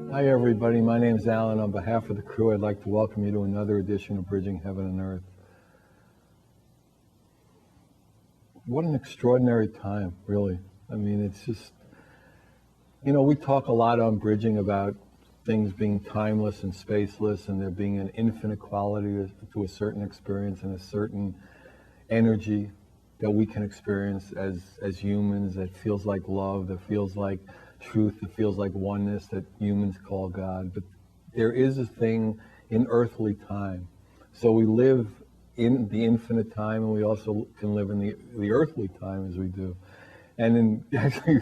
Hi everybody, my name is Alan. On behalf of the crew, I'd like to welcome you to another edition of Bridging Heaven and Earth. What an extraordinary time, really. I mean, it's just, we talk a lot on Bridging about things being timeless and spaceless, and there being an infinite quality to a certain experience and a certain energy that we can experience as humans that feels like love, that feels like truth, that feels like oneness, that humans call God. But there is a thing in earthly time. So we live in the infinite time, and we also can live in the earthly time as we do. And actually,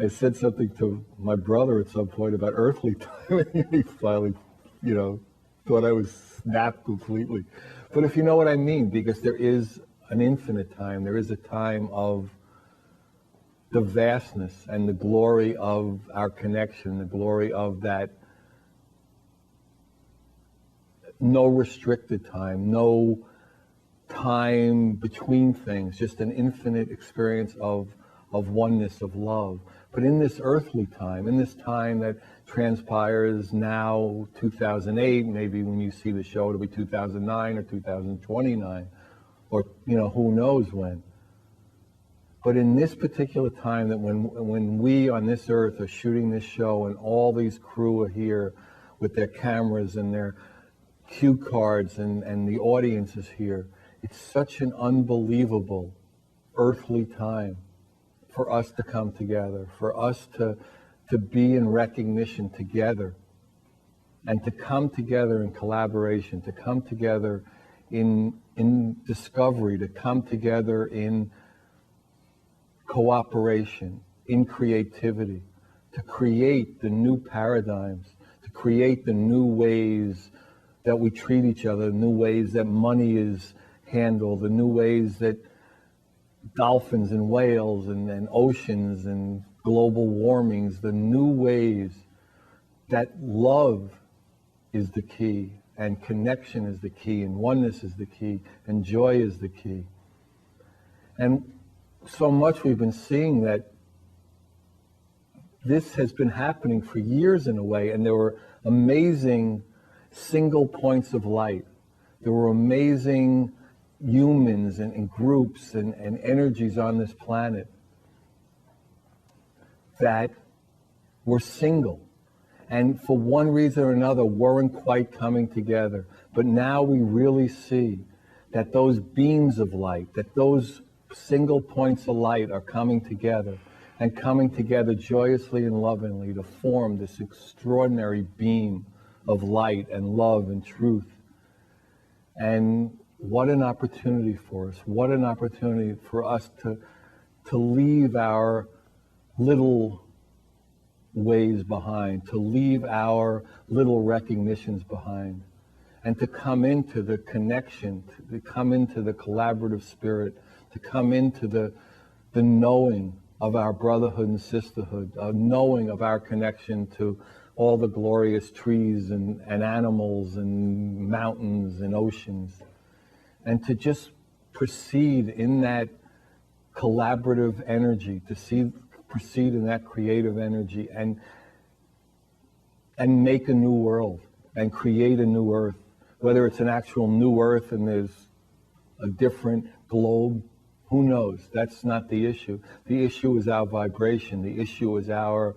I said something to my brother at some point about earthly time, and he finally, thought I was snapped completely. But if you know what I mean, because there is an infinite time, there is a time of the vastness and the glory of our connection, the glory of that no restricted time, no time between things, just an infinite experience of oneness, of love. But in this earthly time, in this time that transpires now, 2008, maybe when you see the show, it'll be 2009 or 2029, or who knows when. But in this particular time, that when we on this earth are shooting this show and all these crew are here with their cameras and their cue cards and the audience is here, it's such an unbelievable earthly time for us to come together, for us to be in recognition together, and to come together in collaboration, to come together in discovery, to come together in cooperation, in creativity, to create the new paradigms, to create the new ways that we treat each other, the new ways that money is handled, the new ways that dolphins and whales and oceans and global warmings, the new ways that love is the key, and connection is the key, and oneness is the key, and joy is the key. And so much we've been seeing that this has been happening for years in a way, and there were amazing single points of light. There were amazing humans and groups and energies on this planet that were single, and for one reason or another weren't quite coming together. But now we really see that those beams of light, that those single points of light are coming together, and coming together joyously and lovingly to form this extraordinary beam of light and love and truth. And what an opportunity for us. What an opportunity for us to leave our little ways behind, to leave our little recognitions behind, and to come into the connection, to come into the collaborative spirit, to come into the knowing of our brotherhood and sisterhood, a knowing of our connection to all the glorious trees and animals and mountains and oceans, and to just proceed in that collaborative energy, to proceed in that creative energy, and make a new world and create a new earth, whether it's an actual new earth and there's a different globe. Who knows? That's not the issue. The issue is our vibration. The issue is our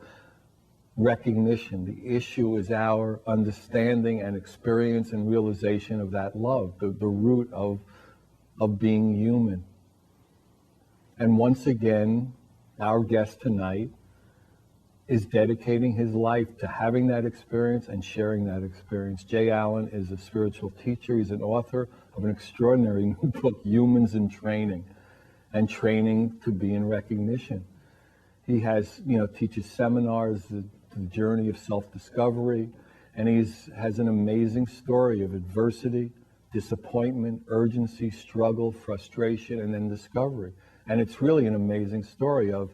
recognition. The issue is our understanding and experience and realization of that love, the root of being human. And once again, our guest tonight is dedicating his life to having that experience and sharing that experience. Jay Allen is a spiritual teacher. He's an author of an extraordinary new book, Humans in Training, and training to be in recognition. He has, teaches seminars, the journey of self-discovery, and has an amazing story of adversity, disappointment, urgency, struggle, frustration, and then discovery. And it's really an amazing story of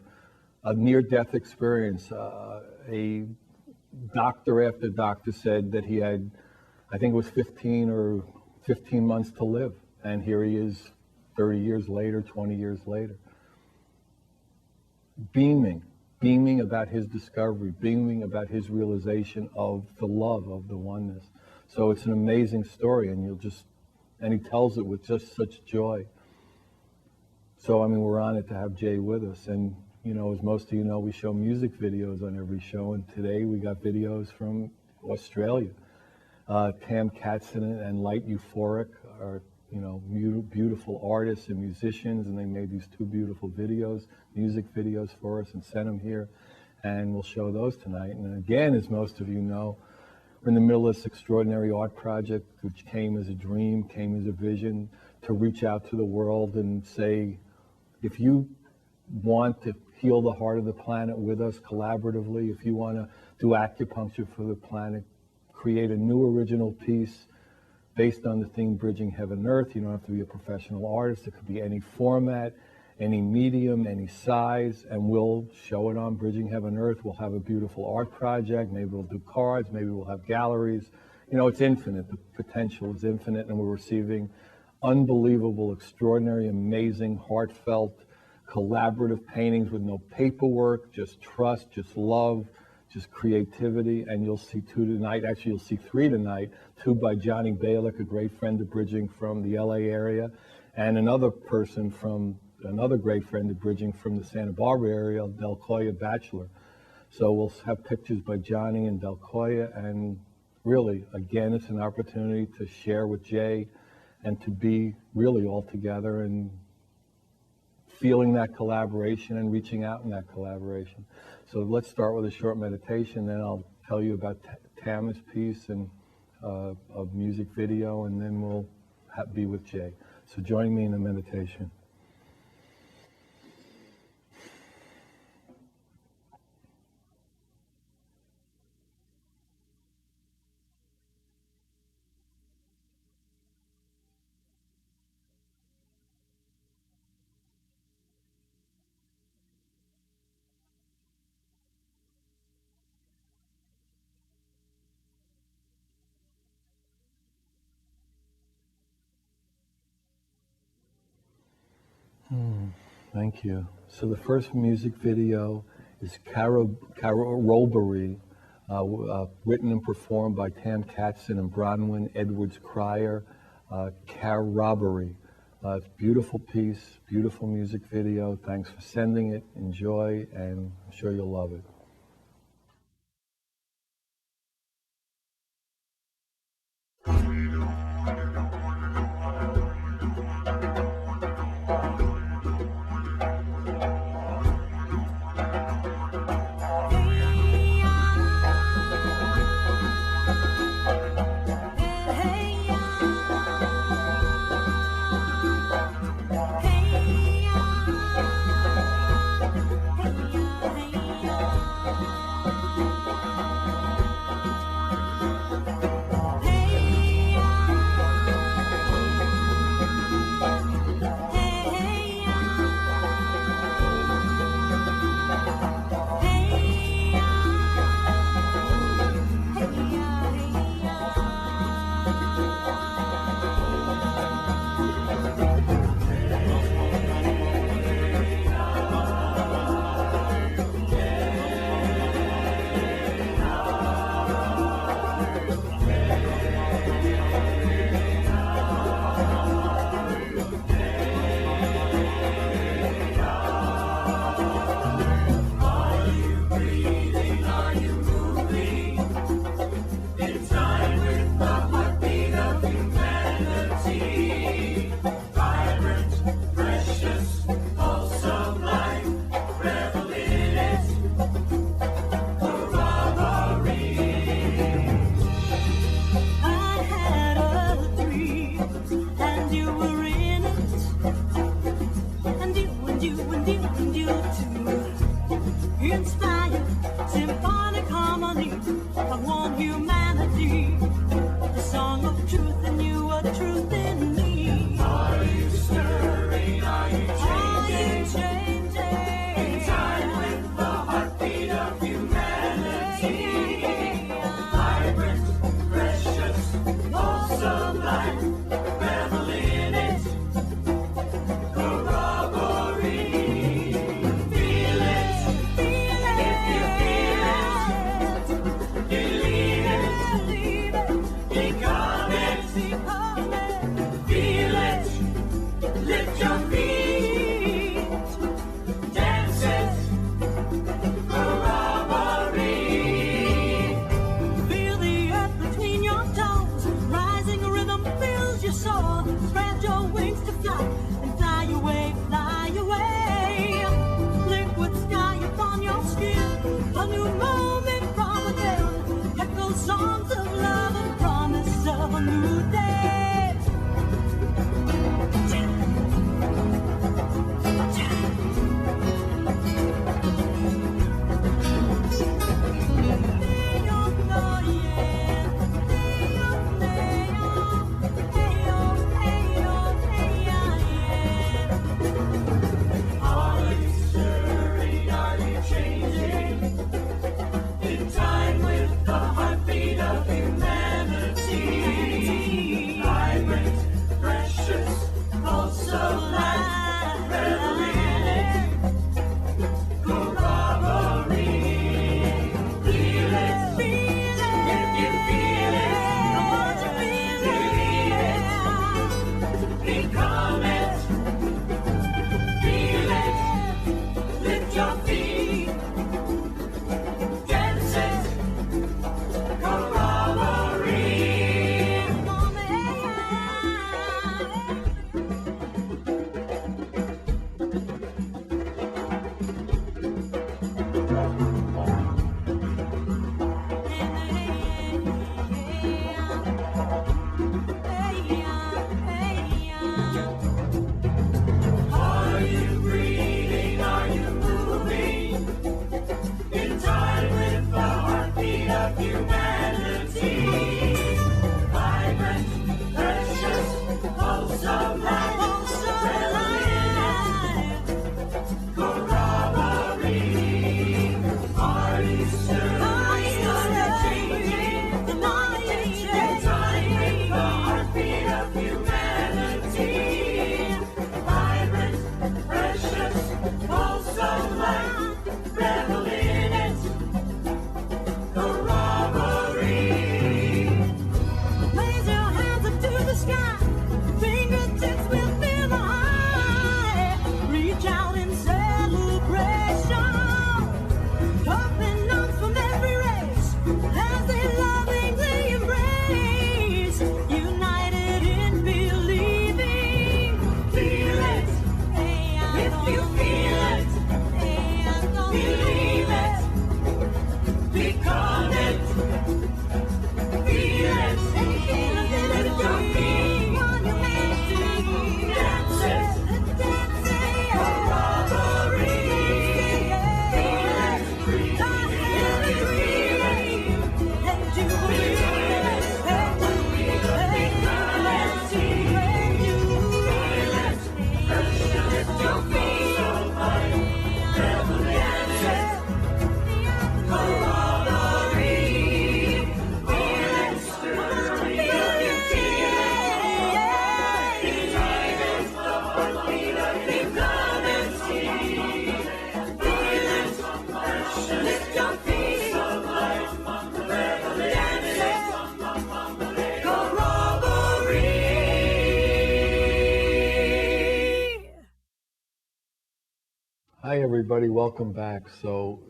a near-death experience. A doctor after doctor said that he had, I think it was 15 months to live, and here he is 30 years later, 20 years later, beaming, beaming about his discovery, beaming about his realization of the love, of the oneness. So it's an amazing story, and he tells it with just such joy. So, I mean, we're honored to have Jay with us. And, you know, as most of you know, we show music videos on every show. And today we got videos from Australia. Tam Katzen and Light Euphoric are, you know, beautiful artists and musicians. And they made these two beautiful videos, music videos for us, and sent them here. And we'll show those tonight. And again, as most of you know, we're in the middle of this extraordinary art project, which came as a dream, came as a vision, to reach out to the world and say, if you want to heal the heart of the planet with us collaboratively, if you want to do acupuncture for the planet, create a new original piece based on the theme Bridging Heaven and Earth. You don't have to be a professional artist. It could be any format, any medium, any size, and we'll show it on Bridging Heaven and Earth. We'll have a beautiful art project. Maybe we'll do cards. Maybe we'll have galleries. You know, it's infinite. The potential is infinite, and we're receiving unbelievable, extraordinary, amazing, heartfelt, collaborative paintings with no paperwork, just trust, just love, just creativity. And you'll see two tonight. Actually, you'll see three tonight. Two by Johnny Balick, a great friend of Bridging from the LA area, and another great friend of Bridging from the Santa Barbara area, Del Coya Bachelor. So we'll have pictures by Johnny and Del Coya. And really, again, it's an opportunity to share with Jay and to be really all together and feeling that collaboration and reaching out in that collaboration. So let's start with a short meditation, then I'll tell you about Tam's piece and a music video, and then we'll be with Jay. So join me in the meditation. Thank you. So the first music video is Carol written and performed by Tam Katzen and Bronwyn Edwards Cryer, Carobbery. It's a beautiful piece, beautiful music video. Thanks for sending it. Enjoy, and I'm sure you'll love it. Hey, Hi, everybody. Welcome back. So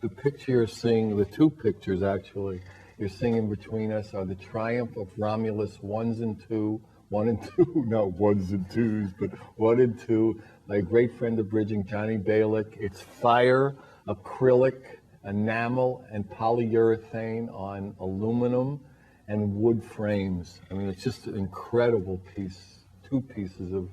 the picture you're seeing, the two pictures actually, you're seeing in between us are the triumph of Romulus 1s and 2, 1 and 2, not 1s and 2s, but 1 and 2. My great friend of bridging, Johnny Balick. It's fire, acrylic, enamel, and polyurethane on aluminum and wood frames. I mean, it's just an incredible piece, two pieces of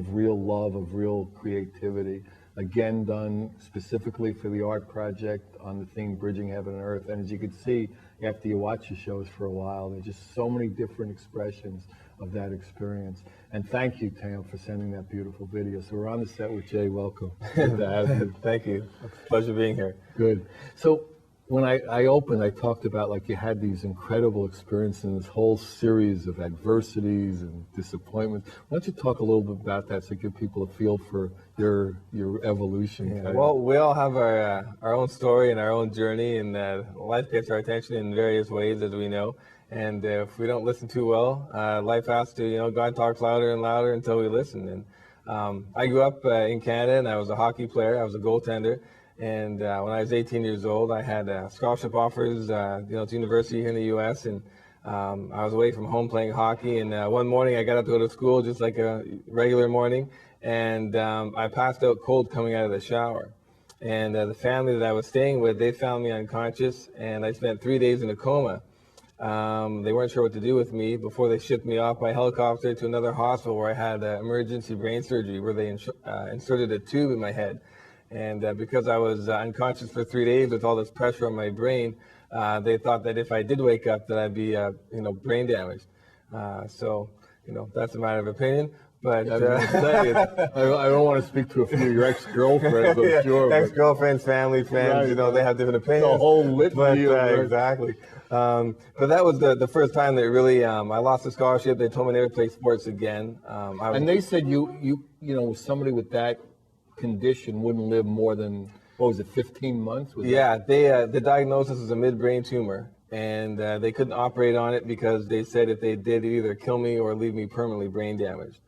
real love, of real creativity. Again, done specifically for the art project on the theme Bridging Heaven and Earth. And as you can see, after you watch the shows for a while, there's just so many different expressions of that experience. And thank you, Tam, for sending that beautiful video. So we're on the set with Jay. Welcome. Good to have you. Thank you. Pleasure being here. Good. So when I opened, I talked about like you had these incredible experiences in this whole series of adversities and disappointments. Why don't you talk a little bit about that so give people a feel for your evolution? Yeah. Well, we all have our own story and our own journey, and life gets our attention in various ways, as we know. And if we don't listen too well, life has to, God talks louder and louder until we listen. And I grew up in Canada, and I was a hockey player. I was a goaltender. And when I was 18 years old, I had scholarship offers, to university here in the U.S. And I was away from home playing hockey. And one morning, I got up to go to school just like a regular morning, and I passed out cold coming out of the shower. And the family that I was staying with, they found me unconscious, and I spent 3 days in a coma. They weren't sure what to do with me before they shipped me off by helicopter to another hospital where I had emergency brain surgery, where they inserted a tube in my head. And because I was unconscious for 3 days with all this pressure on my brain, they thought that if I did wake up, that I'd be, brain damaged. So, that's a matter of opinion. But I don't want to speak to a few of your ex-girlfriends, I'm yeah, sure. Ex-girlfriends, family, friends, right, they have different opinions. The whole litany of exactly. But that was the first time that really I lost the scholarship. They told me never to play sports again. And they said somebody with that condition wouldn't live more than, 15 months? The diagnosis was a mid-brain tumor, and they couldn't operate on it because they said if they did, it'd either kill me or leave me permanently brain damaged.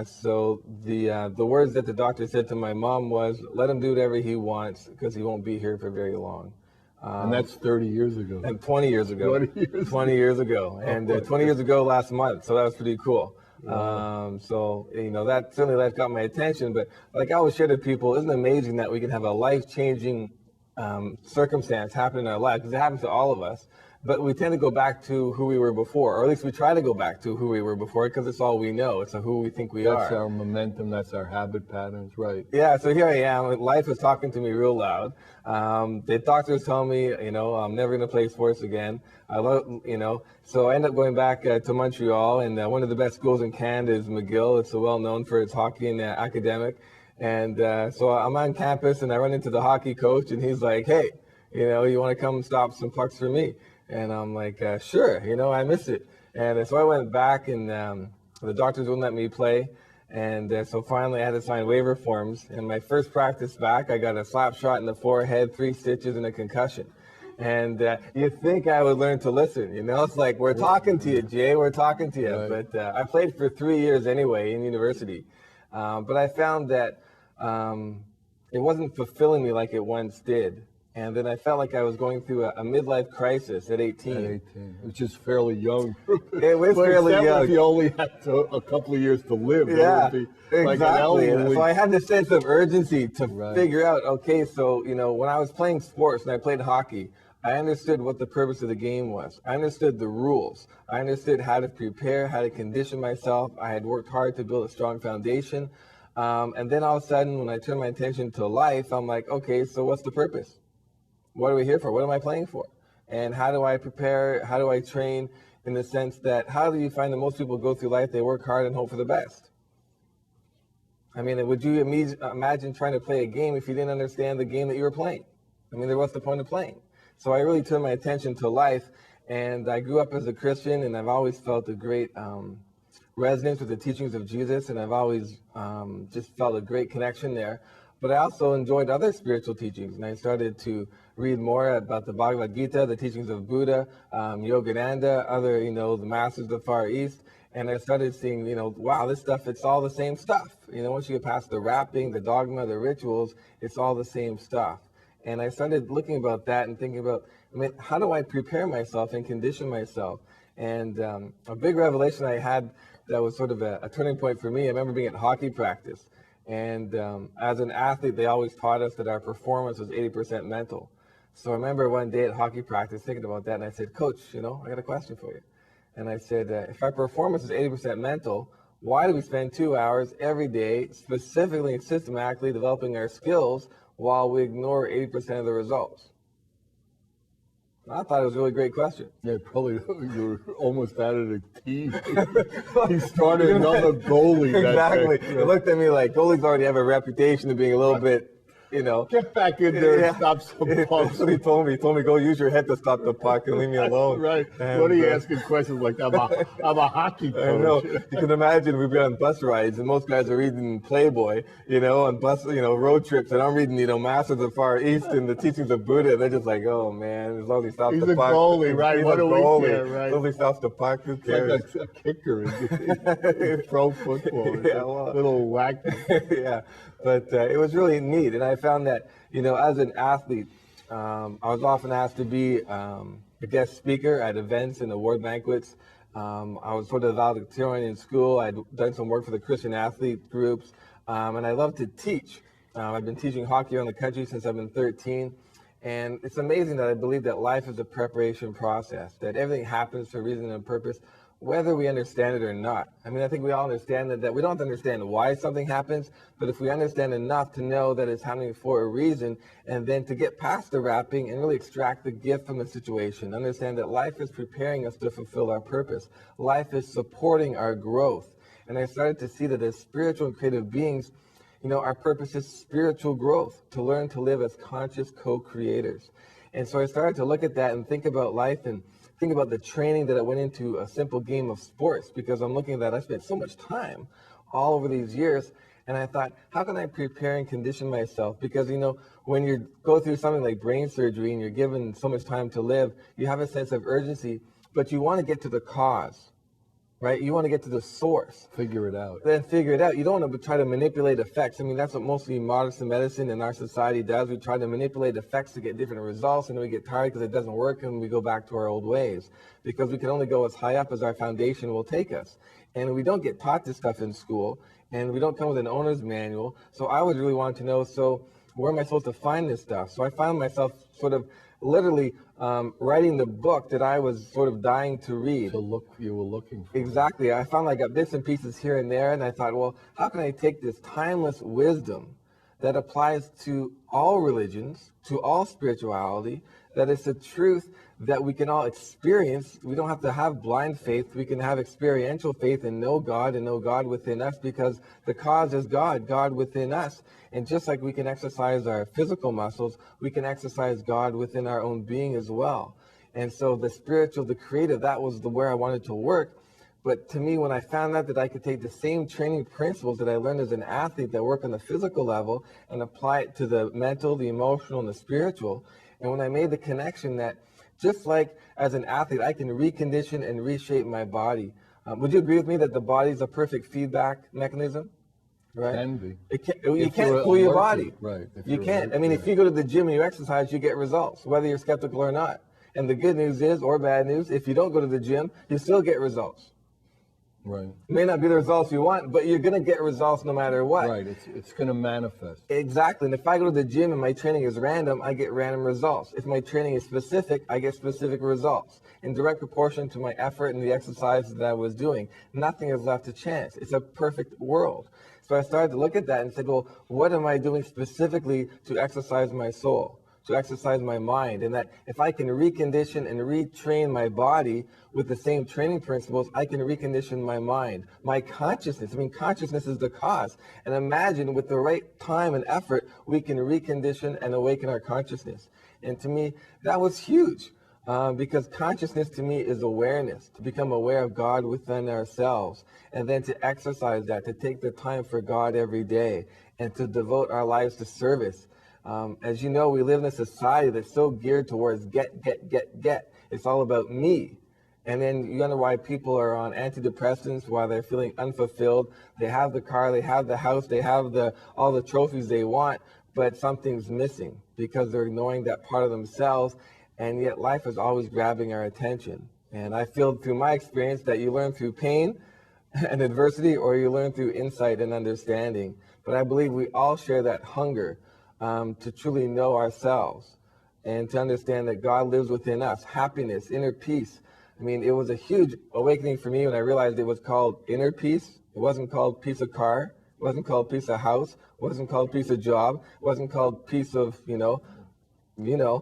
So the words that the doctor said to my mom was, let him do whatever he wants because he won't be here for very long. And that's 30 years ago. And 20 years ago. 20 years ago. And 20 years ago last month, so that was pretty cool. Wow. That certainly got my attention. But like I always share to people, isn't it amazing that we can have a life-changing circumstance happen in our life, because it happens to all of us, but we tend to go back to who we were before, or at least we try to go back to who we were before, because it's all we know. It's who we think we That's are. our momentum. That's our habit patterns, right? Yeah, so here I am. Life is talking to me real loud. The doctors tell me, I'm never going to play sports again. I love, so I ended up going back to Montreal, and one of the best schools in Canada is McGill. It's well known for its hockey and academic. And so I'm on campus, and I run into the hockey coach, and he's like, hey, you want to come stop some pucks for me? And I'm like, sure, I miss it. And so I went back, and the doctors wouldn't let me play. And so finally I had to sign waiver forms. And my first practice back, I got a slap shot in the forehead, 3 stitches, and a concussion. And you'd think I would learn to listen, It's like, we're talking to you, Jay, we're talking to you. Right. But I played for 3 years anyway in university. But I found that it wasn't fulfilling me like it once did. And then I felt like I was going through a midlife crisis at 18. At 18, which is fairly young. It was fairly young. If you only had a couple of years to live, yeah, it would be like exactly. an elderly. So I had this sense of urgency to Right. figure out, okay, so, when I was playing sports and I played hockey, I understood what the purpose of the game was. I understood the rules. I understood how to prepare, how to condition myself. I had worked hard to build a strong foundation. And then all of a sudden, when I turned my attention to life, I'm like, okay, so what's the purpose? What are we here for? What am I playing for? And how do I prepare? How do I train in the sense that how do you find that most people go through life, they work hard and hope for the best? I mean, would you imagine trying to play a game if you didn't understand the game that you were playing? I mean, what's the point of playing? So I really turned my attention to life, and I grew up as a Christian, and I've always felt a great resonance with the teachings of Jesus, and I've always just felt a great connection there. But I also enjoyed other spiritual teachings, and I started to read more about the Bhagavad Gita, the teachings of Buddha, Yogananda, other, the masters of the Far East. And I started seeing, wow, this stuff, it's all the same stuff. Once you get past the wrapping, the dogma, the rituals, it's all the same stuff. And I started looking about that and thinking about, how do I prepare myself and condition myself? And a big revelation I had that was sort of a turning point for me, I remember being at hockey practice. And as an athlete, they always taught us that our performance was 80% mental. So I remember one day at hockey practice thinking about that, and I said, Coach, I got a question for you. And I said, if our performance is 80% mental, why do we spend 2 hours every day specifically and systematically developing our skills while we ignore 80% of the results? I thought it was a really great question. Yeah, probably you were almost out of the team. He started another goalie. Exactly. That It looked at me like goalies already have a reputation of being a little bit, Get back in there and stop some pucks. That's what he told me. He told me, go use your head to stop the puck and leave me alone. Right. And, What are you asking questions like that? I'm a hockey coach. I know. You can imagine we'd be on bus rides, and most guys are reading Playboy, on bus, road trips, and I'm reading, Masters of the Far East and the teachings of Buddha. And they're just like, oh man, as long as he stops He's the a puck. goalie, right? He's What a do we goalie. care, right? As long as he stops the puck, who It's cares? like a kicker in pro football. Yeah, well, little whack. yeah, but it was really neat, and I found that as an athlete, I was often asked to be a guest speaker at events and award banquets. I was sort of valedictorian in school. I'd done some work for the Christian athlete groups, and I love to teach. I've been teaching hockey around the country since I've been 13, and it's amazing that I believe that life is a preparation process, that everything happens for a reason and a purpose, whether we understand it or not. I think we all understand that we don't have to understand why something happens, but if we understand enough to know that it's happening for a reason, and then to get past the wrapping and really extract the gift from the situation, understand that life is preparing us to fulfill our purpose. Life is supporting our growth. And I started to see that as spiritual and creative beings, our purpose is spiritual growth, to learn to live as conscious co-creators. And so I started to look at that and think about life and think about the training that I went into a simple game of sports, because I'm looking at that I spent so much time all over these years, and I thought, how can I prepare and condition myself? Because, when you go through something like brain surgery and you're given so much time to live, you have a sense of urgency, but you want to get to the cause, right? You want to get to the source. Figure it out. Then figure it out. You don't want to try to manipulate effects. That's what mostly modern medicine in our society does. We try to manipulate effects to get different results, and then we get tired because it doesn't work, and we go back to our old ways, because we can only go as high up as our foundation will take us. And we don't get taught this stuff in school, and we don't come with an owner's manual. So I would really want to know, so where am I supposed to find this stuff? So I found myself sort of literally writing the book that I was sort of dying to read. You were looking for. Exactly. I found I got bits and pieces here and there, and I thought, well, how can I take this timeless wisdom that applies to all religions, to all spirituality, that it's a truth that we can all experience. We don't have to have blind faith. We can have experiential faith and know God within us, because the cause is God, God within us. And just like we can exercise our physical muscles, we can exercise God within our own being as well. And so the spiritual, the creative, that was where I wanted to work. But to me, when I found out that I could take the same training principles that I learned as an athlete that work on the physical level and apply it to the mental, the emotional, and the spiritual, and when I made the connection that just like as an athlete, I can recondition and reshape my body. Would you agree with me that the body is a perfect feedback mechanism? Right? Can be. You can't fool your body. Right. You can't. I mean, if you go to the gym and you exercise, you get results, whether you're skeptical or not. And the good news is, or bad news, if you don't go to the gym, you still get results. Right. It may not be the results you want, but you're going to get results no matter what. Right. It's going to manifest. Exactly. And if I go to the gym and my training is random, I get random results. If my training is specific, I get specific results in direct proportion to my effort and the exercises that I was doing. Nothing is left to chance. It's a perfect world. So I started to look at that and said, well, what am I doing specifically to exercise my soul, to exercise my mind? And that if I can recondition and retrain my body with the same training principles, I can recondition my mind, my consciousness. I mean, consciousness is the cause. And imagine with the right time and effort, we can recondition and awaken our consciousness. And to me, that was huge. Because consciousness to me is awareness, to become aware of God within ourselves, and then to exercise that, to take the time for God every day, and to devote our lives to service. As you know, we live in a society that's so geared towards get. It's all about me. And then you wonder why people are on antidepressants, why they're feeling unfulfilled. They have the car, they have the house, they have all the trophies they want, but something's missing because they're ignoring that part of themselves. And yet life is always grabbing our attention. And I feel through my experience that you learn through pain and adversity, or you learn through insight and understanding. But I believe we all share that hunger to truly know ourselves and to understand that God lives within us, happiness, inner peace. I mean, it was a huge awakening for me when I realized it was called inner peace. It wasn't called piece of car. It wasn't called piece of house. It wasn't called piece of job. It wasn't called piece of, other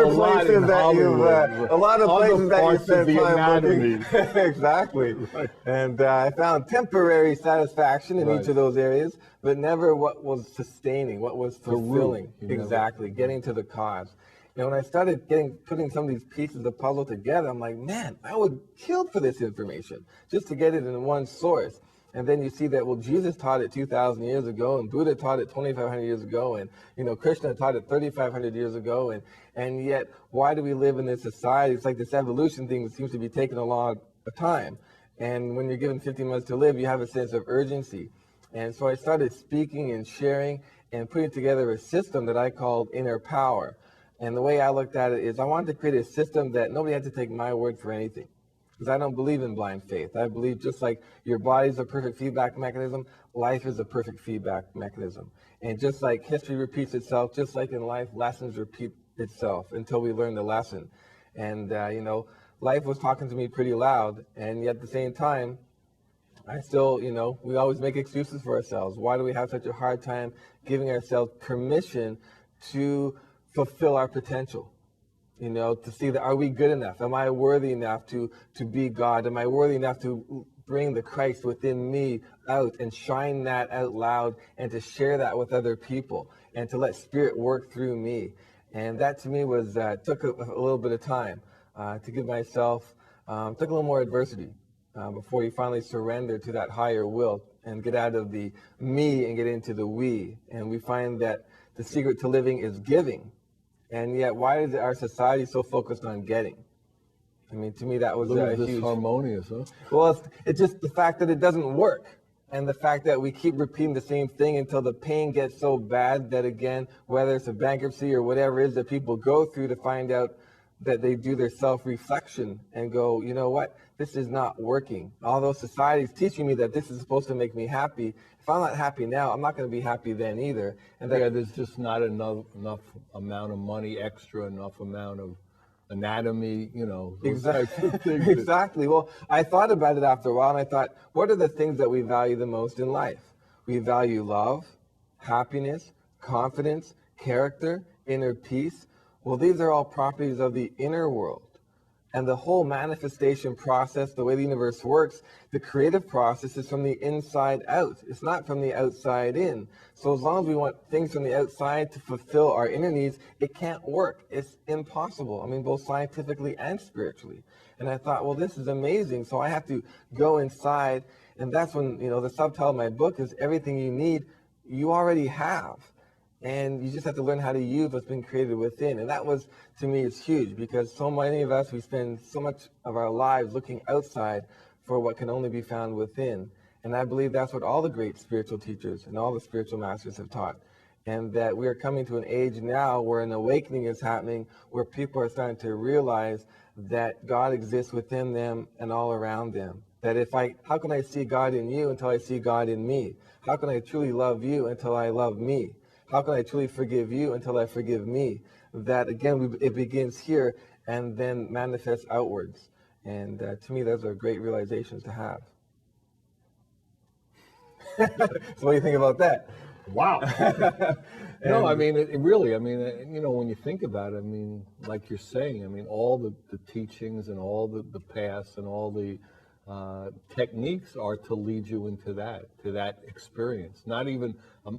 places that a lot of places that you spend time looking. Exactly. Right. And I found temporary sasatisfaction in each of those areas, but never what was sustaining, what was fulfilling. Exactly. Getting to the cause. And when I started putting some of these pieces of the puzzle together, I'm like, man, I would kill for this information just to get it in one source. And then you see that, well, Jesus taught it 2,000 years ago, and Buddha taught it 2,500 years ago, and, Krishna taught it 3,500 years ago, and yet, why do we live in this society? It's like this evolution thing that seems to be taking a long time. And when you're given 15 months to live, you have a sense of urgency. And so I started speaking and sharing and putting together a system that I called Inner Power. And the way I looked at it is I wanted to create a system that nobody had to take my word for anything. Because I don't believe in blind faith. I believe just like your body's a perfect feedback mechanism, life is a perfect feedback mechanism. And just like history repeats itself, just like in life, lessons repeat itself until we learn the lesson. And, life was talking to me pretty loud. And yet at the same time, I still, we always make excuses for ourselves. Why do we have such a hard time giving ourselves permission to fulfill our potential? To see that, are we good enough? Am I worthy enough to be God? Am I worthy enough to bring the Christ within me out and shine that out loud and to share that with other people and to let Spirit work through me? And that to me was took a little bit of time to give myself, took a little more adversity before you finally surrender to that higher will and get out of the me and get into the we. And we find that the secret to living is giving. And yet, why is our society so focused on getting? I mean, to me, that was huge. Harmonious, huh? Well, it's just the fact that it doesn't work. And the fact that we keep repeating the same thing until the pain gets so bad that, again, whether it's a bankruptcy or whatever it is that people go through to find out that they do their self-reflection and go, you know what, this is not working. Although society's teaching me that this is supposed to make me happy, if I'm not happy now, I'm not going to be happy then either. And that, Yeah, there's just not enough amount of money extra, enough amount of anatomy, those types of things. Exactly. Well, I thought about it after a while, and I thought, what are the things that we value the most in life? We value love, happiness, confidence, character, inner peace. Well, these are all properties of the inner world. And the whole manifestation process, the way the universe works, the creative process is from the inside out. It's not from the outside in. So as long as we want things from the outside to fulfill our inner needs, it can't work. It's impossible. I mean, both scientifically and spiritually. And I thought, well, this is amazing. So I have to go inside. And that's when, the subtitle of my book is Everything You Need, You Already Have. And you just have to learn how to use what's been created within. And that was, to me, is huge, because so many of us, we spend so much of our lives looking outside for what can only be found within. And I believe that's what all the great spiritual teachers and all the spiritual masters have taught. And that we are coming to an age now where an awakening is happening, where people are starting to realize that God exists within them and all around them. That how can I see God in you until I see God in me? How can I truly love you until I love me? How can I truly forgive you until I forgive me? That, again, it begins here and then manifests outwards. And to me, those are great realizations to have. So what do you think about that? Wow. No, I mean, it really, when you think about it, like you're saying, all the teachings and all the paths and all the techniques are to lead you into that experience. Not even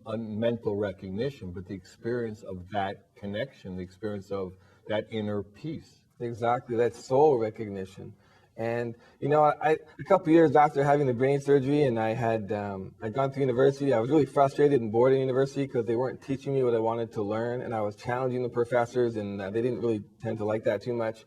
a mental recognition, but the experience of that connection, the experience of that inner peace. Exactly, that soul recognition. And a couple of years after having the brain surgery, and I'd gone through university, I was really frustrated and bored in university because they weren't teaching me what I wanted to learn, and I was challenging the professors, and they didn't really tend to like that too much.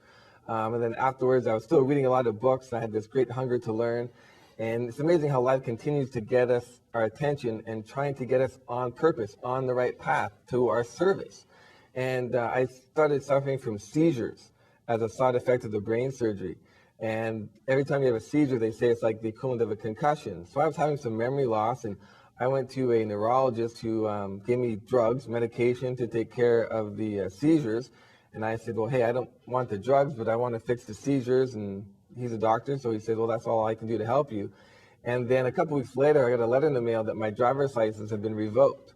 And then afterwards, I was still reading a lot of books. I had this great hunger to learn. And it's amazing how life continues to get us our attention and trying to get us on purpose, on the right path to our service. And I started suffering from seizures as a side effect of the brain surgery. And every time you have a seizure, they say it's like the equivalent of a concussion. So I was having some memory loss, and I went to a neurologist who gave me drugs, medication to take care of the seizures. And I said, well, hey, I don't want the drugs, but I want to fix the seizures. And he's a doctor, so he said, well, that's all I can do to help you. And then a couple weeks later, I got a letter in the mail that my driver's license had been revoked.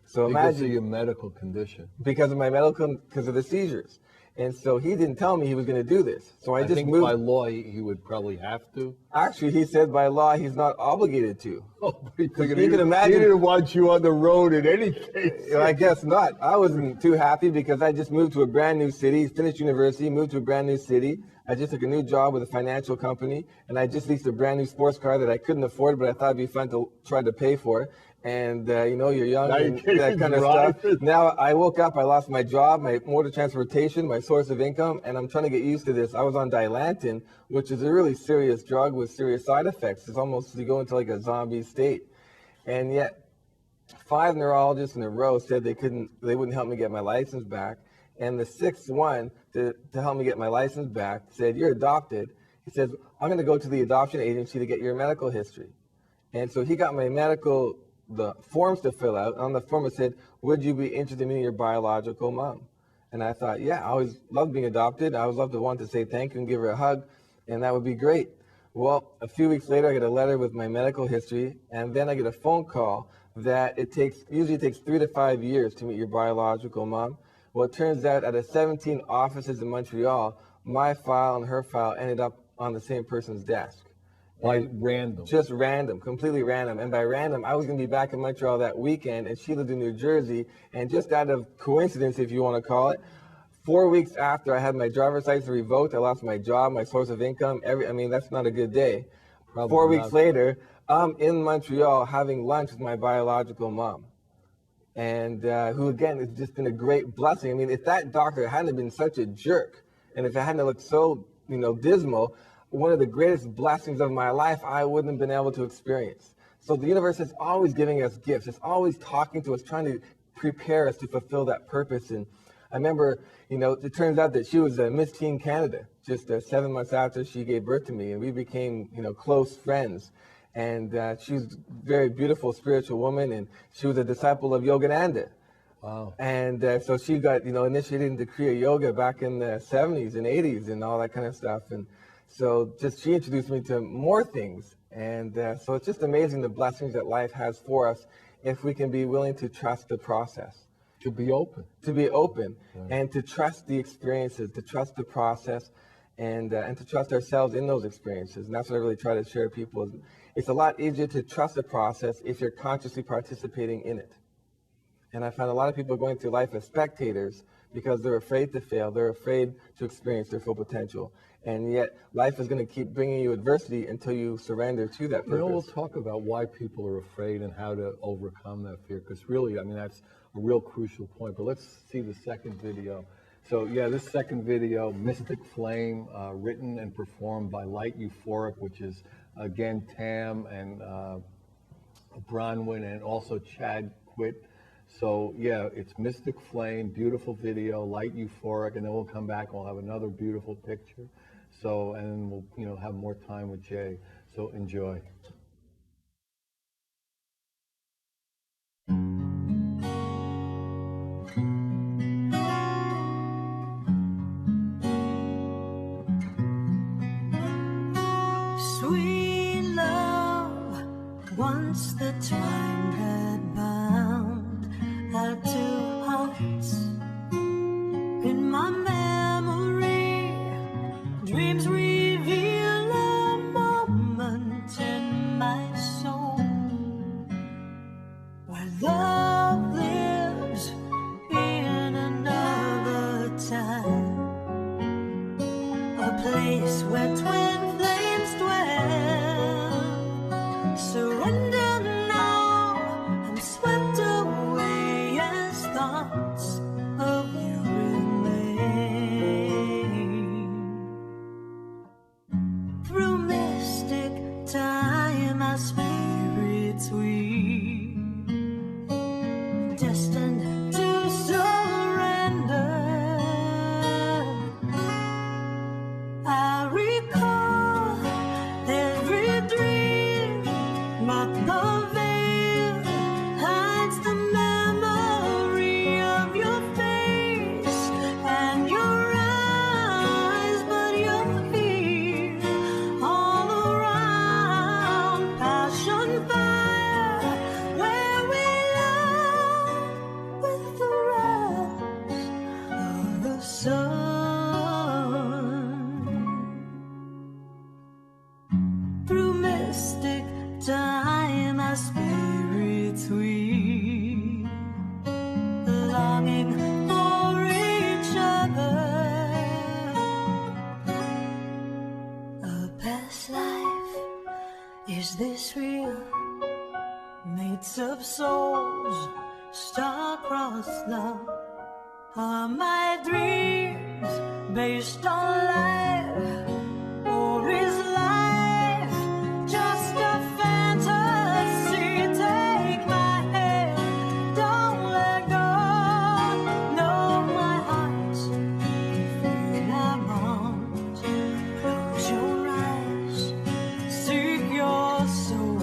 So because imagine, of your medical condition. Because of the seizures. And so he didn't tell me he was going to do this. So I just think moved. By law, he would probably have to. Actually, he said by law, he's not obligated to. Oh, because you can imagine. He didn't want you on the road in any case. I guess not. I wasn't too happy because I just moved to a brand new city, finished university, moved to a brand new city. I just took a new job with a financial company, and I just leased a brand new sports car that I couldn't afford, but I thought it'd be fun to try to pay for. And, you're young and that kind of stuff. Now I woke up, I lost my job, my mode of transportation, my source of income, and I'm trying to get used to this. I was on Dilantin, which is a really serious drug with serious side effects. It's almost, you go into like a zombie state. And yet 5 neurologists in a row said they wouldn't help me get my license back. And the 6th one to help me get my license back said, you're adopted. He says, I'm going to go to the adoption agency to get your medical history. And so he got my the forms to fill out. On the form it said, would you be interested in meeting your biological mom? And I thought, yeah, I always loved being adopted. I always loved to want to say thank you and give her a hug, and that would be great. Well, a few weeks later, I get a letter with my medical history, and then I get a phone call that usually takes 3 to 5 years to meet your biological mom. Well, it turns out out of 17 offices in Montreal, my file and her file ended up on the same person's desk. By random. Just random, completely random. And by random, I was going to be back in Montreal that weekend, and she lived in New Jersey. And just out of coincidence, if you want to call it, 4 weeks after I had my driver's license revoked, I lost my job, my source of income. That's not a good day. Probably 4 weeks later, I'm in Montreal having lunch with my biological mom. And who, again, has just been a great blessing. I mean, if that doctor hadn't been such a jerk, and if it hadn't looked so, dismal, one of the greatest blessings of my life I wouldn't have been able to experience. So the universe is always giving us gifts. It's always talking to us, trying to prepare us to fulfill that purpose. And I remember, it turns out that she was Miss Teen Canada just 7 months after she gave birth to me, and we became, close friends. And she was a very beautiful spiritual woman, and she was a disciple of Yogananda. Wow. And so she got, initiated into Kriya Yoga back in the 70s and 80s and all that kind of stuff. And so she introduced me to more things. And so it's just amazing the blessings that life has for us if we can be willing to trust the process. To be open. To be open, Right. and to trust the experiences, to trust the process, and to trust ourselves in those experiences. And that's what I really try to share with people. It's a lot easier to trust the process if you're consciously participating in it. And I find a lot of people going through life as spectators because they're afraid to fail. They're afraid to experience their full potential. And yet life is going to keep bringing you adversity until you surrender to that purpose. We'll talk about why people are afraid and how to overcome that fear, because really, that's a real crucial point. But let's see the second video. So yeah, this second video, Mystic Flame, written and performed by Light Euphoric, which is again Tam and Bronwyn and also Chad Quitt. So yeah, it's Mystic Flame, beautiful video, Light Euphoric, and then we'll come back and we'll have another beautiful picture. So, and then we'll have more time with Jay. So enjoy. Sweet love, once the time had bound our two hearts. In my memory, dreams reveal a moment in my soul where love lives in another time, a place where twin flames dwell. Surrender now, I'm swept away as thoughts of you remain. Through mystic time, our spirits we destined to surrender. I recall every dream, but the veil hides the memory of your face and your eyes, but you're here all around. Passion fire, where we love with the rise of the sun. Through mystic time, our spirits we longing for each other. A past life, is this real? Mates of souls, star-crossed love. Are my dreams based on life, or is life just a fantasy? Take my hand, don't let go. Know my heart, feel I'm arms. Close your eyes, seek your soul,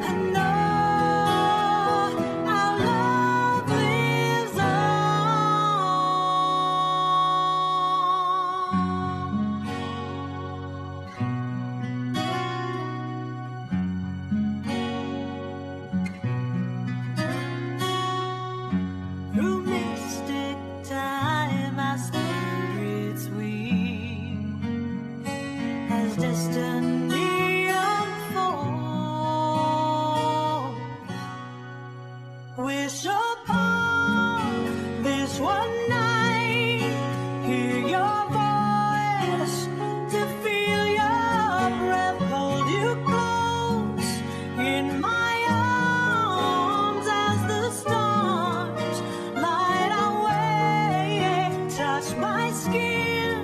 and know our love lives on. Through mystic time, our spirits we, as destiny unfolds, wish upon this one night, hear your voice, to feel your breath, hold you close in my arms as the stars light our way. Touch my skin,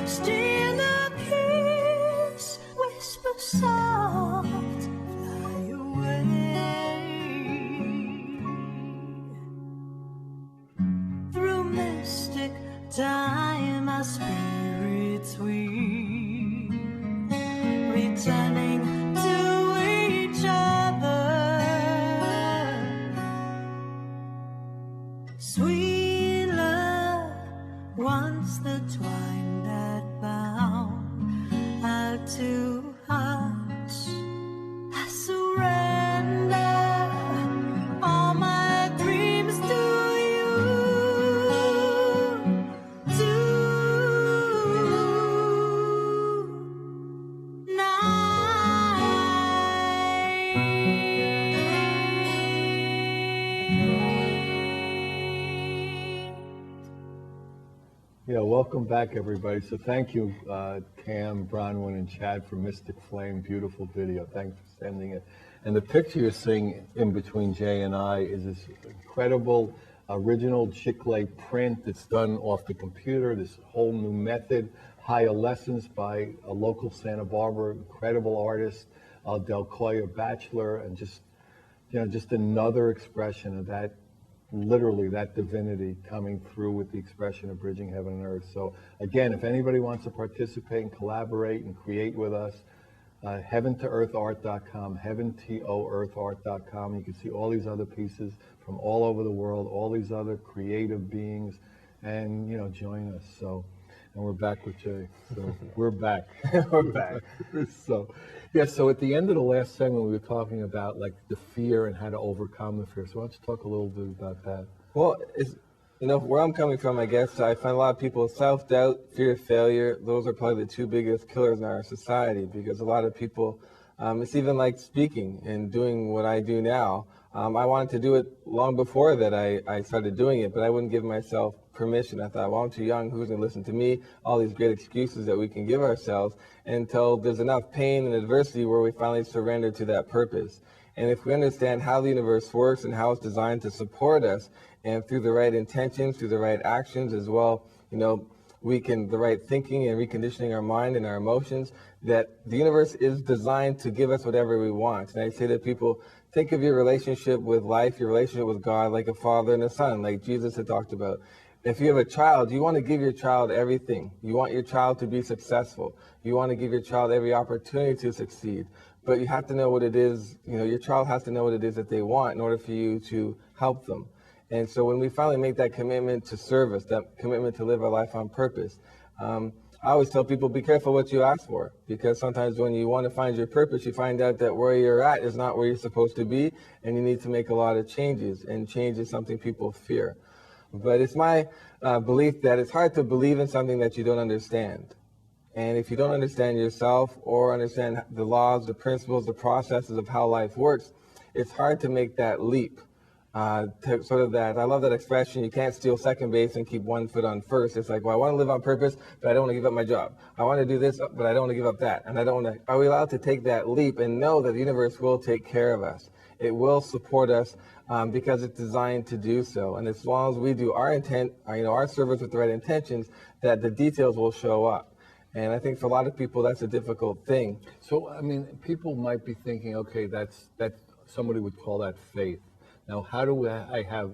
steal a kiss with Yeah, welcome back, everybody. So thank you, Cam, Bronwyn, and Chad for Mystic Flame. Beautiful video. Thanks for sending it. And the picture you're seeing in between Jay and I is this incredible original Chick-lay print that's done off the computer, this whole new method, Higher Lessons by a local Santa Barbara incredible artist, Del Coya Bachelor, and just, just another expression of that, literally that divinity coming through with the expression of bridging heaven and earth. So again, if anybody wants to participate and collaborate and create with us, heaventoearthart.com, heaventoearthart.com. You can see all these other pieces from all over the world, all these other creative beings, and join us. So, and we're back with Jay. So we're back. We're back. So, yeah. So at the end of the last segment, we were talking about like the fear and how to overcome the fear. So why don't you talk a little bit about that? Well, where I'm coming from, I guess, I find a lot of people, self-doubt, fear of failure, those are probably the two biggest killers in our society, because a lot of people, it's even like speaking and doing what I do now. I wanted to do it long before that I started doing it, but I wouldn't give myself permission. I thought, well, I'm too young, who's going to listen to me? All these great excuses that we can give ourselves until there's enough pain and adversity where we finally surrender to that purpose. And if we understand how the universe works and how it's designed to support us, and through the right intentions, through the right actions as well, we can, the right thinking and reconditioning our mind and our emotions, that the universe is designed to give us whatever we want. And I say to people, think of your relationship with life, your relationship with God, like a father and a son, like Jesus had talked about. If you have a child, you want to give your child everything. You want your child to be successful. You want to give your child every opportunity to succeed. But you have to know what it is, your child has to know what it is that they want in order for you to help them. And so when we finally make that commitment to service, that commitment to live our life on purpose, I always tell people, be careful what you ask for, because sometimes when you want to find your purpose, you find out that where you're at is not where you're supposed to be, and you need to make a lot of changes, and change is something people fear. But it's my belief that it's hard to believe in something that you don't understand. And if you don't understand yourself or understand the laws, the principles, the processes of how life works, it's hard to make that leap. To sort of that, I love that expression, you can't steal second base and keep one foot on first. It's like, well, I want to live on purpose, but I don't want to give up my job. I want to do this, but I don't want to give up that. And I don't want to, are we allowed to take that leap and know that the universe will take care of us? It will support us because it's designed to do so. And as long as we do our intent, our service with the right intentions, that the details will show up. And I think for a lot of people, that's a difficult thing. So, I mean, people might be thinking, okay, that's somebody would call that faith. Now, how do I have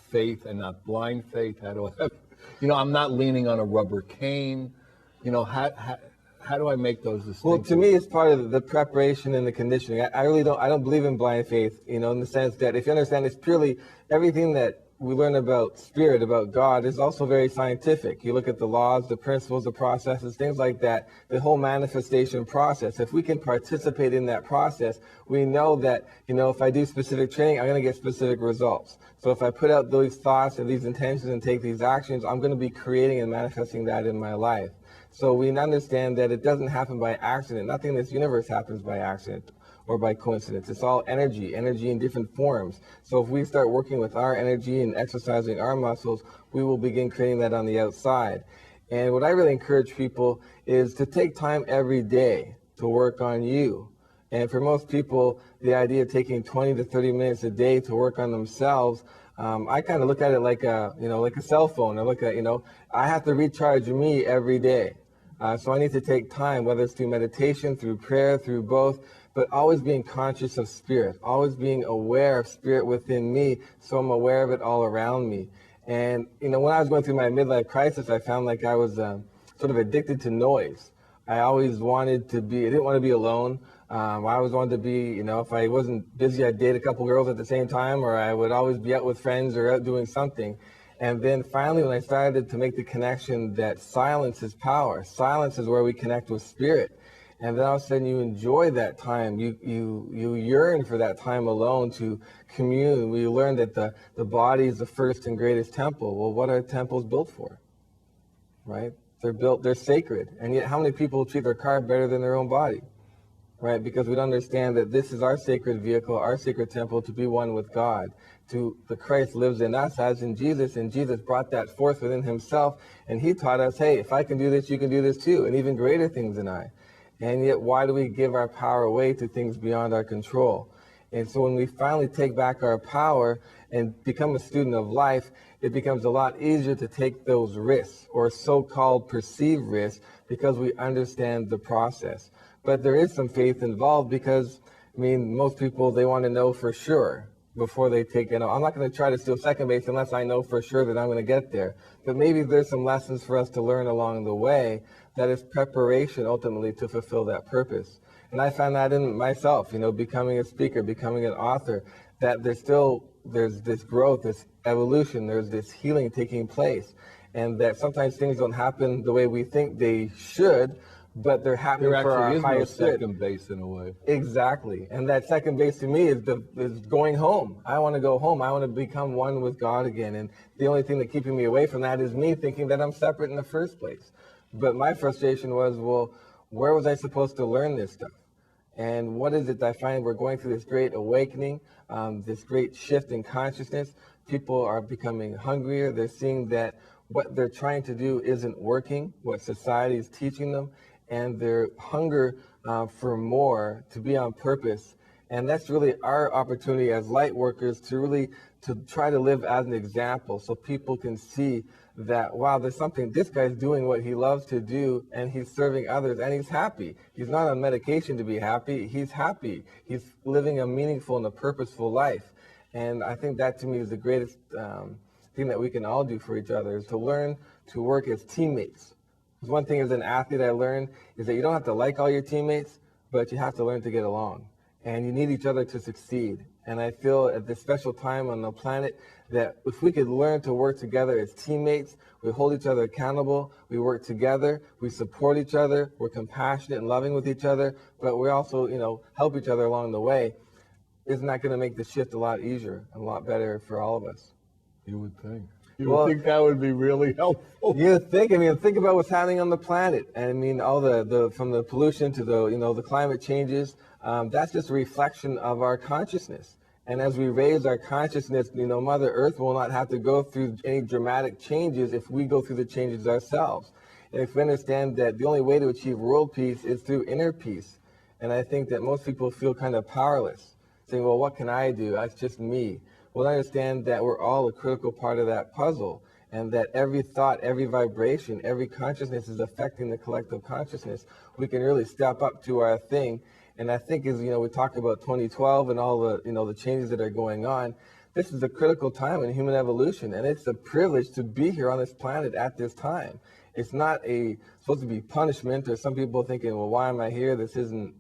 faith and not blind faith? How do I have, I'm not leaning on a rubber cane. How do I make those distinctions? Well, to me, it's part of the preparation and the conditioning. I really don't believe in blind faith, in the sense that if you understand, it's purely everything that we learn about spirit, about God, is also very scientific. You look at the laws, the principles, the processes, things like that, the whole manifestation process. If we can participate in that process, we know that, if I do specific training, I'm going to get specific results. So if I put out those thoughts and these intentions and take these actions, I'm going to be creating and manifesting that in my life. So we understand that it doesn't happen by accident. Nothing in this universe happens by accident or by coincidence. It's all energy in different forms. So if we start working with our energy and exercising our muscles, we will begin creating that on the outside. And what I really encourage people is to take time every day to work on you. And for most people, the idea of taking 20 to 30 minutes a day to work on themselves, I kind of look at it like a cell phone. I look at, I have to recharge me every day. So I need to take time, whether it's through meditation, through prayer, through both, but always being conscious of spirit, always being aware of spirit within me, so I'm aware of it all around me. And, when I was going through my midlife crisis, I found like I was sort of addicted to noise. I always wanted to be, I didn't want to be alone. I always wanted to be, if I wasn't busy, I'd date a couple girls at the same time, or I would always be out with friends or out doing something. And then finally, when I started to make the connection that silence is power, silence is where we connect with spirit. And then all of a sudden you enjoy that time. You yearn for that time alone to commune. We learn that the body is the first and greatest temple. Well, what are temples built for? Right? They're sacred. And yet how many people treat their car better than their own body? Right? Because we don't understand that this is our sacred vehicle, our sacred temple to be one with God, to the Christ lives in us as in Jesus, and Jesus brought that forth within himself, and he taught us, hey, if I can do this, you can do this too, and even greater things than I. And yet, why do we give our power away to things beyond our control? And so when we finally take back our power and become a student of life, it becomes a lot easier to take those risks, or so-called perceived risks, because we understand the process. But there is some faith involved because, I mean, most people, they want to know for sure before they take it. I'm not going to try to steal second base unless I know for sure that I'm going to get there. But maybe there's some lessons for us to learn along the way that is preparation ultimately to fulfill that purpose. And I found that in myself, becoming a speaker, becoming an author, that there's this growth, this evolution, there's this healing taking place. And that sometimes things don't happen the way we think they should, but they're happening for our highest good. There actually is no second base in a way. Exactly. And that second base to me is going home. I want to go home. I want to become one with God again. And the only thing that's keeping me away from that is me thinking that I'm separate in the first place. But my frustration was, well, where was I supposed to learn this stuff? And what is it that I find we're going through this great awakening, this great shift in consciousness? People are becoming hungrier. They're seeing that what they're trying to do isn't working, what society is teaching them, and their hunger for more, to be on purpose. And that's really our opportunity as light workers to try to live as an example, so people can see that, wow, there's something, this guy's doing what he loves to do, and he's serving others, and he's happy. He's not on medication to be happy. He's happy. He's living a meaningful and a purposeful life. And I think that to me is the greatest thing that we can all do for each other, is to learn to work as teammates. Because one thing as an athlete I learned is that you don't have to like all your teammates, but you have to learn to get along. And you need each other to succeed. And I feel at this special time on the planet that if we could learn to work together as teammates, we hold each other accountable, we work together, we support each other, we're compassionate and loving with each other, but we also, help each other along the way, isn't that going to make the shift a lot easier and a lot better for all of us? You would think. You would think that would be really helpful. You think, think about what's happening on the planet. And all the from the pollution to the climate changes, that's just a reflection of our consciousness. And as we raise our consciousness, Mother Earth will not have to go through any dramatic changes if we go through the changes ourselves. And if we understand that the only way to achieve world peace is through inner peace. And I think that most people feel kind of powerless, saying, well, what can I do? That's just me. Well, understand that we're all a critical part of that puzzle, and that every thought, every vibration, every consciousness is affecting the collective consciousness. We can really step up to our thing. And I think as, we talk about 2012 and all the, the changes that are going on, this is a critical time in human evolution, and it's a privilege to be here on this planet at this time. It's not supposed to be punishment, or some people thinking, well, why am I here? This isn't,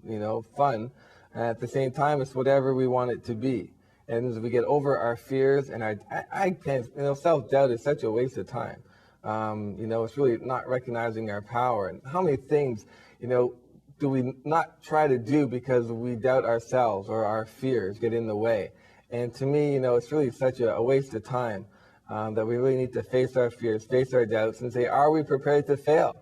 fun. And at the same time, it's whatever we want it to be. And as we get over our fears and I can't, self-doubt is such a waste of time. It's really not recognizing our power. And how many things, do we not try to do because we doubt ourselves or our fears get in the way? And to me, it's really such a waste of time that we really need to face our fears, face our doubts, and say, are we prepared to fail?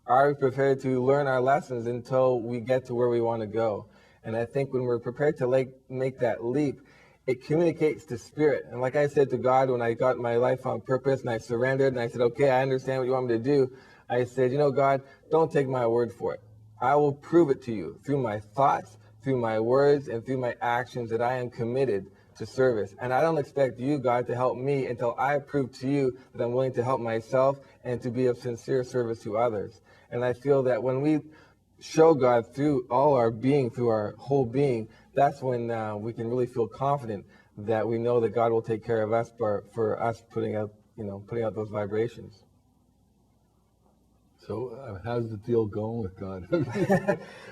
Are we prepared to learn our lessons until we get to where we want to go? And I think when we're prepared to make that leap, it communicates to spirit. And like I said to God when I got my life on purpose and I surrendered and I said, okay, I understand what you want me to do. I said, God, don't take my word for it. I will prove it to you through my thoughts, through my words, and through my actions that I am committed to service. And I don't expect you, God, to help me until I prove to you that I'm willing to help myself and to be of sincere service to others. And I feel that when we show God through all our being, through our whole being, that's when we can really feel confident that we know that God will take care of us for us putting out those vibrations. So how's the deal going with God?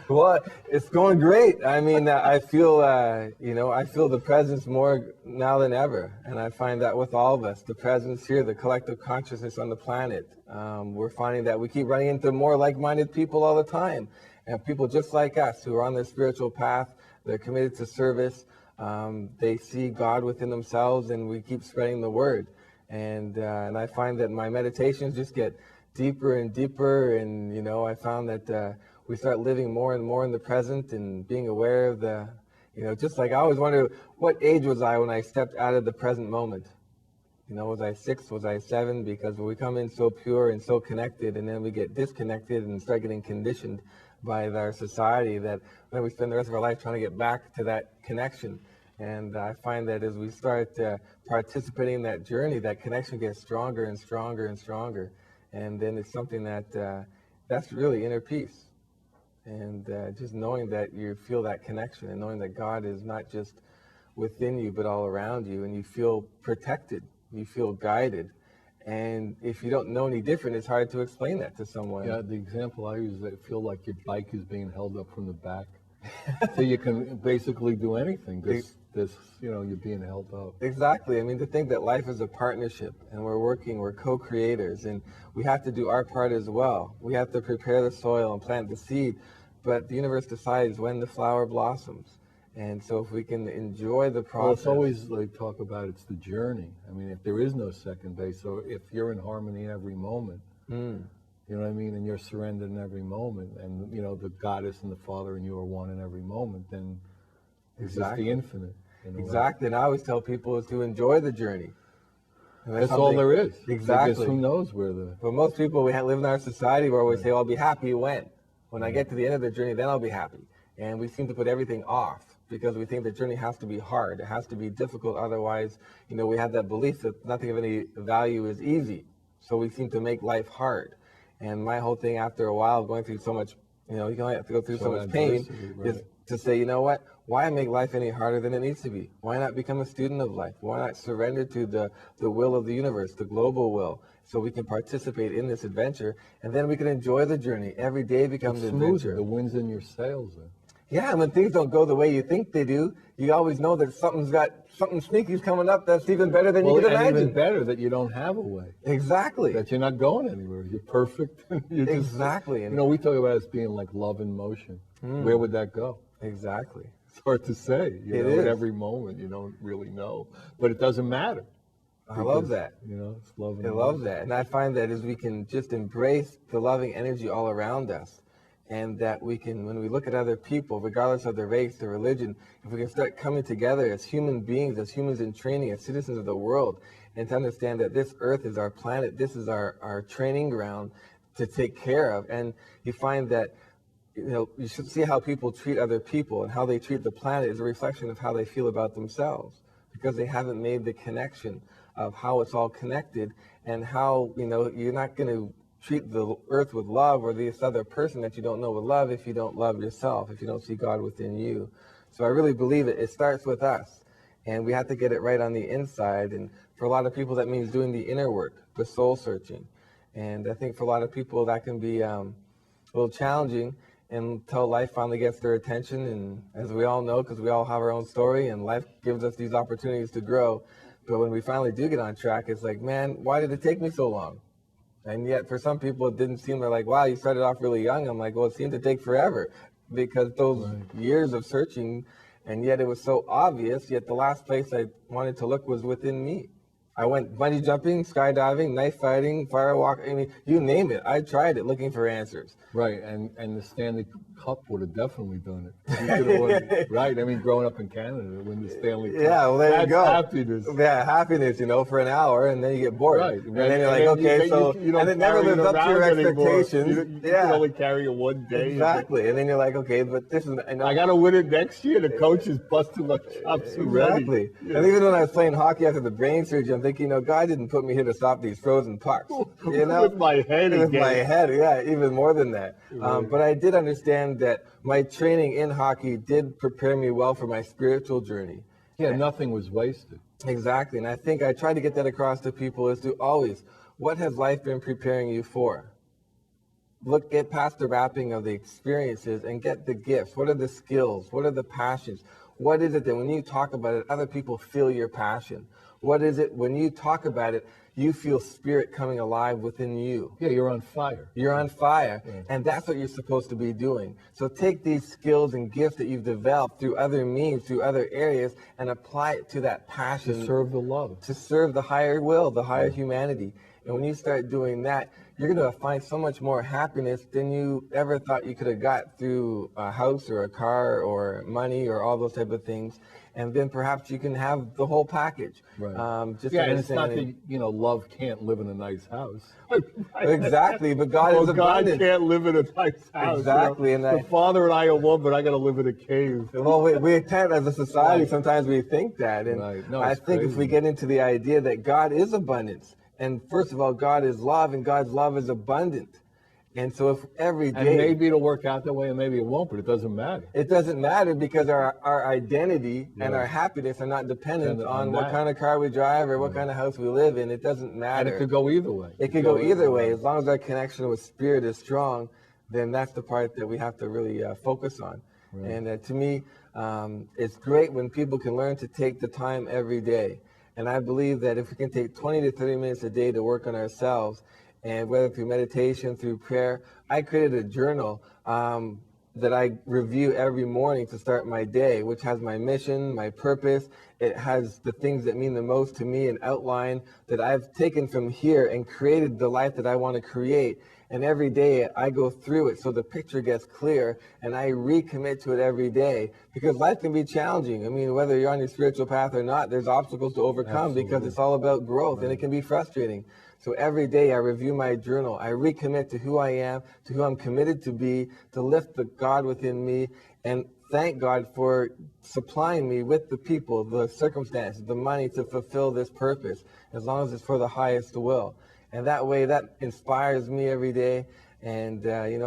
Well, it's going great. I feel, I feel the presence more now than ever. And I find that with all of us, the presence here, the collective consciousness on the planet, we're finding that we keep running into more like-minded people all the time. And people just like us who are on their spiritual path, they're committed to service. They see God within themselves, and we keep spreading the word. And I find that my meditations just get deeper and deeper, and I found that we start living more and more in the present and being aware of the You know, just like I always wonder, what age was I when I stepped out of the present moment? You know, was I 6? Was I 7? Because we come in so pure and so connected, and then we get disconnected and start getting conditioned by our society, that then we spend the rest of our life trying to get back to that connection. And I find that as we start participating in that journey, that connection gets stronger and stronger and stronger. And then it's something that that's really inner peace. And just knowing that you feel that connection, and knowing that God is not just within you but all around you, and you feel protected, you feel guided. And if you don't know any different, it's hard to explain that to someone. Yeah, the example I use is that I feel like your bike is being held up from the back. So you can basically do anything. You're being held up. Exactly. I mean, to think that life is a partnership, and we're co-creators, and we have to do our part as well. We have to prepare the soil and plant the seed, but the universe decides when the flower blossoms. And so if we can enjoy the process. Well, it's always like talk about it's the journey. I mean, if there is no second base, so if you're in harmony every moment, you know what I mean, and you're surrendered in every moment, and you know the Goddess and the Father and you are one in every moment, then it's just the infinite. Exactly, and I always tell people is to enjoy the journey. And that's all there is. Exactly. Because who knows where the... But most people, we live in our society where we say, well, I'll be happy when. When I get to the end of the journey, then I'll be happy. And we seem to put everything off because we think the journey has to be hard. It has to be difficult. Otherwise, you know, we have that belief that nothing of any value is easy. So we seem to make life hard. And my whole thing after a while of going through so much, you know, you only have to go through so much pain, is to say, you know what, why make life any harder than it needs to be? Why not become a student of life? Why not surrender to the will of the universe, the global will, so we can participate in this adventure, and then we can enjoy the journey. Every day becomes an adventure. The wind's in your sails then. Yeah, and when things don't go the way you think they do, you always know that something sneaky's coming up that's even better than you could imagine. Even better that you don't have a way. Exactly. That you're not going anywhere. You're perfect. Exactly. You know, we talk about it as being like love in motion. Where would that go? Exactly. It's hard to say. You know, is. at every moment you don't really know, but it doesn't matter. I love that. You know, it's love. I love that, and I find that as we can just embrace the loving energy all around us, and that we can, when we look at other people, regardless of their race, their religion, if we can start coming together as human beings, as humans in training, as citizens of the world, and to understand that this earth is our planet, this is our training ground to take care of. And you find that, you know, you should see how people treat other people, and how they treat the planet is a reflection of how they feel about themselves, because they haven't made the connection of how it's all connected, and how, you know, you're not going to treat the earth with love, or this other person that you don't know with love, if you don't love yourself, if you don't see God within you. So I really believe it starts with us, and we have to get it right on the inside. And for a lot of people, that means doing the inner work, the soul searching. And I think for a lot of people that can be a little challenging until life finally gets their attention. And as we all know, because we all have our own story, and life gives us these opportunities to grow. But when we finally do get on track, it's like, man, why did it take me so long? And yet for some people, it didn't seem, they're like, wow, you started off really young. I'm like, well, it seemed to take forever, because those years of searching, and yet it was so obvious, yet the last place I wanted to look was within me. I went bungee jumping, skydiving, knife fighting, firewalk. I mean, you name it. I tried it looking for answers. Right, and the Stanley Cup would have definitely done it. You could have won it, right? I mean, growing up in Canada, to win the Stanley Cup. Yeah, well, there you go. Happiness. Yeah, happiness, you know, for an hour, and then you get bored. Right. And then you're like, okay, so, and it never lives up to your expectations. You can only carry it one day. Exactly. And then you're like, okay, but this is... I got to win it next year. The coach is busting my chops already. Exactly. Yeah. And even when I was playing hockey after the brain surgery, I'm thinking, you know, God didn't put me here to stop these frozen pucks. You know? With my head With again. my head, yeah, even more than that. Right. But I did understand that my training in hockey did prepare me well for my spiritual journey. Yeah, nothing was wasted. Exactly. And I think I try to get that across to people, is to always, what has life been preparing you for? Get past the wrapping of the experiences and get the gifts. What are the skills? What are the passions? What is it that when you talk about it, other people feel your passion? What is it when you talk about it, you feel spirit coming alive within you? Yeah, you're on fire. You're on fire, Yeah. and that's what you're supposed to be doing. So take these skills and gifts that you've developed through other means, through other areas, and apply it to that passion. To serve the love. To serve the higher will, the higher humanity. And when you start doing that, you're going to find so much more happiness than you ever thought you could have got through a house or a car or money or all those type of things. And then perhaps you can have the whole package. Right. Just Yeah, and it's not understanding- that, love can't live in a nice house. Exactly, but God Well, is God abundant. can't live in a nice house. Exactly, and the Father and I are one, but I got to live in a cave. Well, we tend, as a society, Right. sometimes we think that. And Right. No, I it's think if we crazy. get into the idea that God is abundance, and first of all, God is love, and God's love is abundant. And so if every And day, maybe it'll work out that way, and maybe it won't, but it doesn't matter. it doesn't matter because our identity and our Right. happiness are not dependent Dependent on on what that. kind of car we drive or what kind of house we live in. It doesn't matter. And it could go either way. It could go either way. As long as our connection with Spirit is strong, then that's the part that we have to really focus on. Right. And to me, it's great when people can learn to take the time every day. And I believe that if we can take 20 to 30 minutes a day to work on ourselves, and whether through meditation, through prayer, I created a journal that I review every morning to start my day, which has my mission, my purpose. It has the things that mean the most to me, an outline that I've taken from here and created the life that I want to create. And every day I go through it so the picture gets clear, and I recommit to it every day, because life can be challenging. I mean, whether you're on your spiritual path or not, there's obstacles to overcome. Because Absolutely. it's all about growth, and it can be frustrating. So every day I review my journal. I recommit to who I am, to who I'm committed to be, to lift the God within me, and thank God for supplying me with the people, the circumstances, the money to fulfill this purpose, as long as it's for the highest will. And that way, that inspires me every day. And,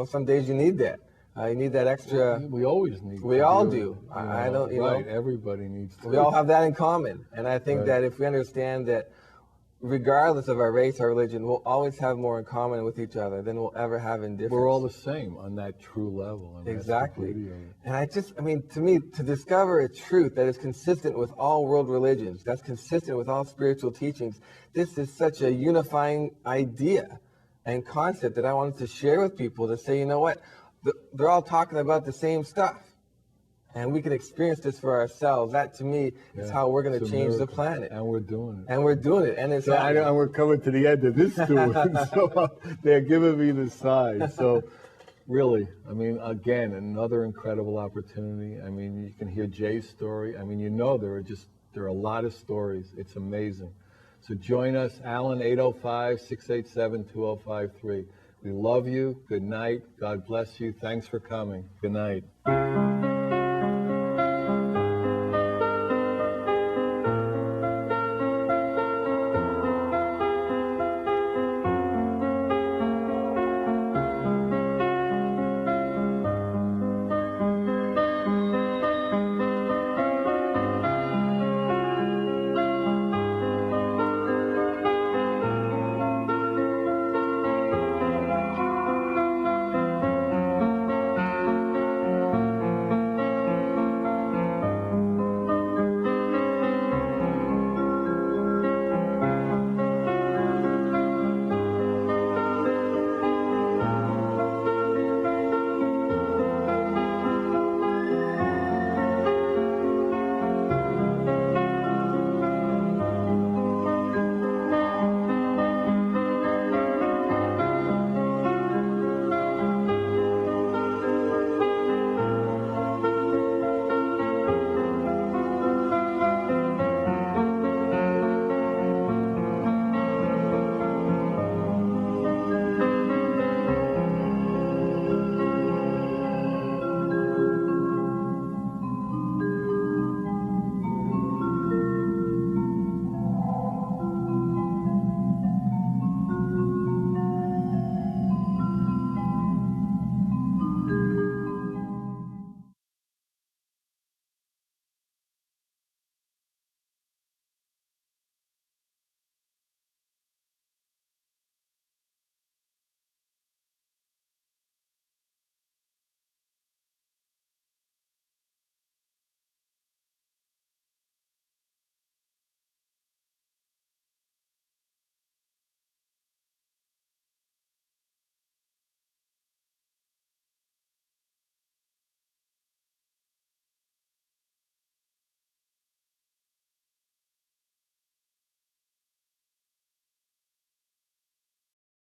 some days you need that. You need that extra. We always need. We to all do it, do. I don't, Right. Everybody needs to. We all have that in common. And I think Right. that if we understand that regardless of our race or religion, we'll always have more in common with each other than we'll ever have in difference. We're all the same on that true level. And Exactly. That's the beauty of it. And to me, to discover a truth that is consistent with all world religions, that's consistent with all spiritual teachings, this is such a unifying idea and concept that I wanted to share with people, to say, you know what, they're all talking about the same stuff. And we can experience this for ourselves. That, to me, is how we're going It's to a change the miracle. planet. And we're doing it. And we're doing it. And it's So happening. and we're coming to the end of this tour. So they're giving me the sign. So really, again, another incredible opportunity. You can hear Jay's story. There are a lot of stories. It's amazing. So join us, Alan, 805-687-2053. We love you. Good night. God bless you. Thanks for coming. Good night.